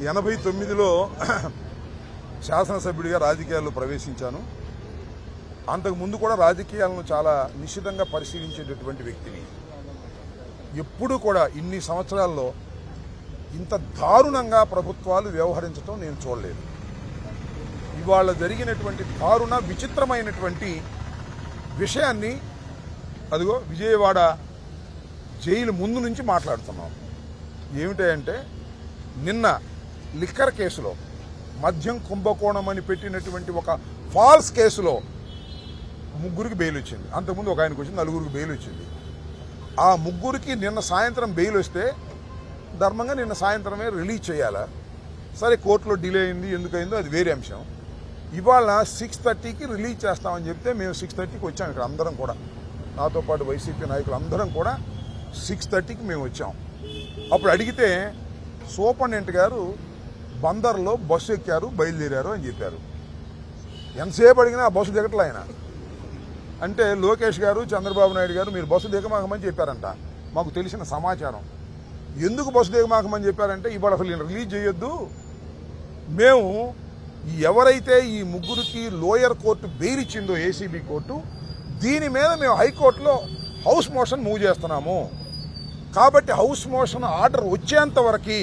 89లో శాసనసభ్యుడిగా రాజకీయాల్లో ప్రవేశించాను. అంతకుముందు కూడా రాజకీయాలను చాలా నిశితంగా పరిశీలించేటటువంటి వ్యక్తిని. ఎప్పుడూ కూడా ఇన్ని సంవత్సరాల్లో ఇంత దారుణంగా ప్రభుత్వాలు వ్యవహరించడం నేను చూడలేదు. ఇవాళ జరిగినటువంటి దారుణ విచిత్రమైనటువంటి విషయాన్ని అదిగో విజయవాడ జైలు ముందు నుంచి మాట్లాడుతున్నాం. ఏమిటంటే నిన్న లిక్కర్ కేసులో మద్యం కుంభకోణం అని పెట్టినటువంటి ఒక ఫాల్స్ కేసులో 3 బెయిల్ వచ్చింది. అంతకుముందు ఒక ఆయనకు వచ్చింది, 4 బెయిల్ వచ్చింది. ఆ 3 నిన్న సాయంత్రం బెయిల్ వస్తే ధర్మంగా నిన్న సాయంత్రమే రిలీజ్ చేయాలా. సరే కోర్టులో డిలే అయింది, ఎందుకైందో అది వేరే అంశం. ఇవాళ 6:30కి రిలీజ్ చేస్తామని చెప్తే మేము 6:30కి వచ్చాం. ఇక్కడ అందరం కూడా నాతో పాటు వైసీపీ నాయకులు అందరం కూడా 6:30కి మేము వచ్చాం. అప్పుడు అడిగితే సూపరింటెండెంట్ గారు బందర్లో బస్సు ఎక్కారు, బయలుదేరారు అని చెప్పారు. ఎంతసేపు అడిగినా ఆ బస్సు దిగట్లే ఆయన. అంటే లోకేష్ గారు, చంద్రబాబు నాయుడు గారు మీరు బస్సు దిగమాకమని చెప్పారంట. మాకు తెలిసిన సమాచారం. ఎందుకు బస్సు దిగమాకమని చెప్పారంటే ఇవాళ అసలు రిలీజ్ చేయొద్దు, మేము ఎవరైతే ఈ 3కి లోయర్ కోర్టు బెయిల్ ఇచ్చిందో ఏసీబీ కోర్టు, దీని మీద మేము హైకోర్టులో హౌస్ మోషన్ మూవ్ చేస్తున్నాము. కాబట్టి హౌస్ మోషన్ ఆర్డర్ వచ్చేంత వరకు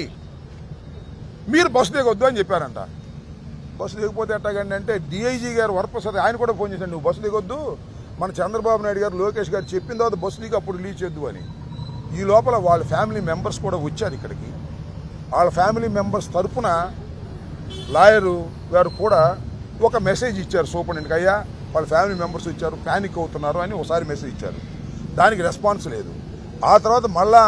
మీరు బస్సు దిగొద్దు అని చెప్పారంట. బస్సు దిగపోతే ఎట్టాగండి అంటే డిఐజీ గారు వరప్రసాద్ ఆయన కూడా ఫోన్ చేశాడు, నువ్వు బస్సు దిగొద్దు, మన చంద్రబాబు నాయుడు గారు లోకేష్ గారు చెప్పిన తర్వాత బస్సు దిగి అప్పుడు రిలీజ్ చేయొద్దు అని. ఈ లోపల వాళ్ళ ఫ్యామిలీ మెంబర్స్ కూడా వచ్చారు ఇక్కడికి. వాళ్ళ ఫ్యామిలీ మెంబర్స్ తరఫున లాయరు గారు కూడా ఒక మెసేజ్ ఇచ్చారు సూపరింటెండెంట్కి, అయ్యా వాళ్ళ ఫ్యామిలీ మెంబర్స్ ఇచ్చారు, ప్యానిక్ అవుతున్నారు అని ఒకసారి మెసేజ్ ఇచ్చారు. దానికి రెస్పాన్స్ లేదు. ఆ తర్వాత మళ్ళా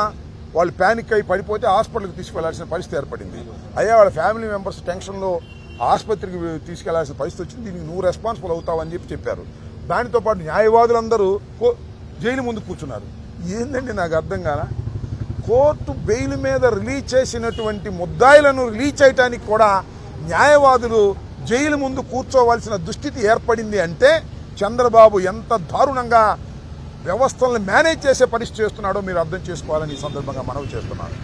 వాళ్ళు ప్యానిక్ అయి పడిపోతే హాస్పిటల్కి తీసుకెళ్లాల్సిన పరిస్థితి ఏర్పడింది. అయ్యా వాళ్ళ ఫ్యామిలీ మెంబర్స్ టెన్షన్లో ఆసుపత్రికి తీసుకెళ్లాల్సిన పరిస్థితి వచ్చింది, దీనికి నువ్వు రెస్పాన్సిబుల్ అవుతావని చెప్పారు. దానితో పాటు న్యాయవాదులందరూ జైలు ముందు కూర్చున్నారు. ఏందండి నాకు అర్థం కాలా. కోర్టు బెయిల్ మీద రిలీజ్ చేసినటువంటి ముద్దాయిలను రిలీజ్ చేయడానికి కూడా న్యాయవాదులు జైలు ముందు కూర్చోవలసిన దుస్థితి ఏర్పడింది అంటే చంద్రబాబు ఎంత దారుణంగా వ్యవస్థలను మేనేజ్ చేసే పరిస్థితి చేస్తున్నాడో మీరు అర్థం చేసుకోవాలని ఈ సందర్భంగా మనవి చేస్తున్నాను.